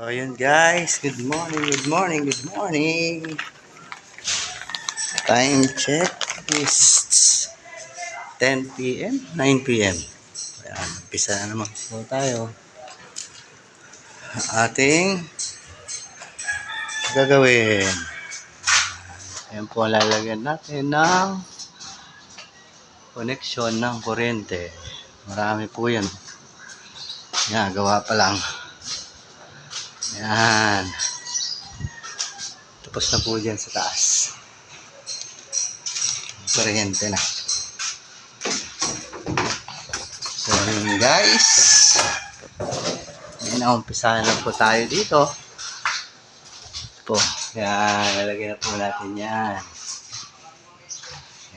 So, yun guys. Good morning, good morning, good morning. Time check is 10 p.m., 9 p.m. Ayan, umpisa na naman po tayo. Ating gagawin. Ayan po ang lalagyan natin ng connection ng kuryente. Marami po yan. Yan, gawa pa lang. Yan. Tapos na po dyan sa taas. Kuryente na. So yun guys. Ngayon umpisahan na po tayo dito. Po. Yan. Lalagyan na po natin yan.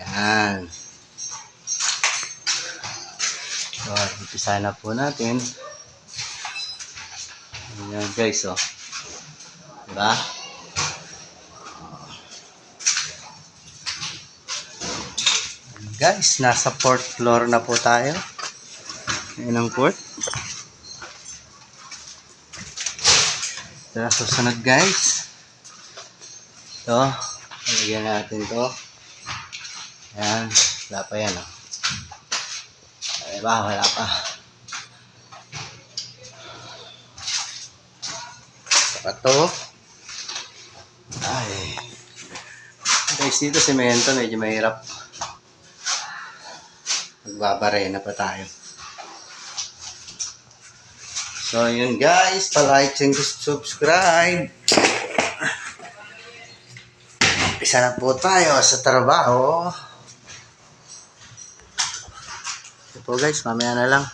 Yan. So umpisahan na po natin. Yan guys, oh. Diba? Guys, nasa 4th floor na po tayo. Ayan ang 4th. Tara, susunod guys. Ito, lagyan natin ito. Ayan, wala pa yan, oh. Diba? Wala pa. Ito. Ay. Guys, dito semento, medyo mahirap. Magbabarena pa tayo. So, yun guys. Pa-like and subscribe. Umpisa na po tayo sa trabaho. Ito po guys, mamaya na lang.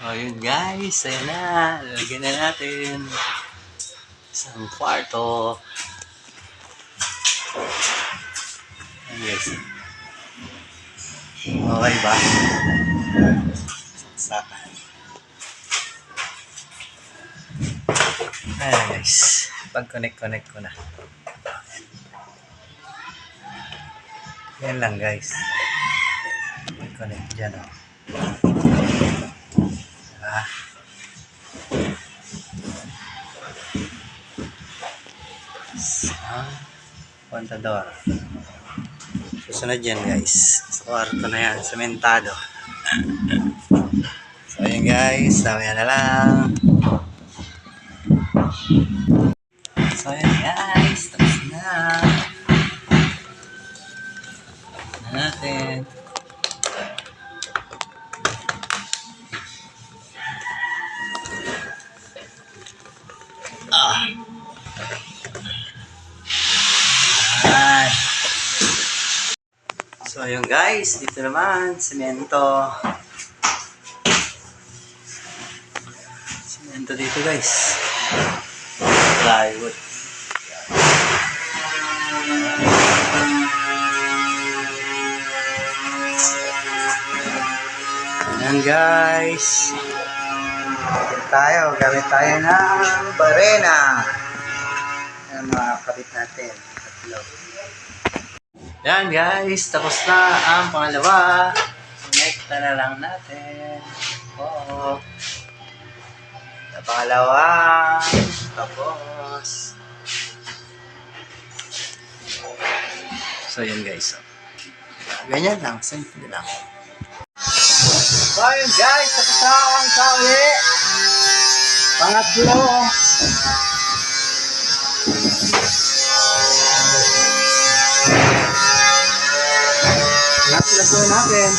So, yun guys. Ayan na. Lalagyan na natin. Isang kwarto. Ayan guys. Okay ba? Saksakan. Ayan guys. Pag-connect ko na. Yan lang guys. Pag-connect dyan, oh. Ah. Contador. Susunod yan guys. Sa kwarto na yan. Sementado. So yun guys. Mamaya na lang. So yun guys. Tapos na. Na natin. So yun guys, dito naman, semento. Semento dito guys. Plywood. Ayan guys. Gamit tayo ng barena. Ayan mga kapit natin. Tatlo. Yan guys, tapos na ang pangalawa. Connecta na lang natin. Oo. Sa pangalawa. Tapos. So yun guys. Ganyan lang, simple lang. So yun guys, tapos na ang sauli. Pangatlo. Natlo natin.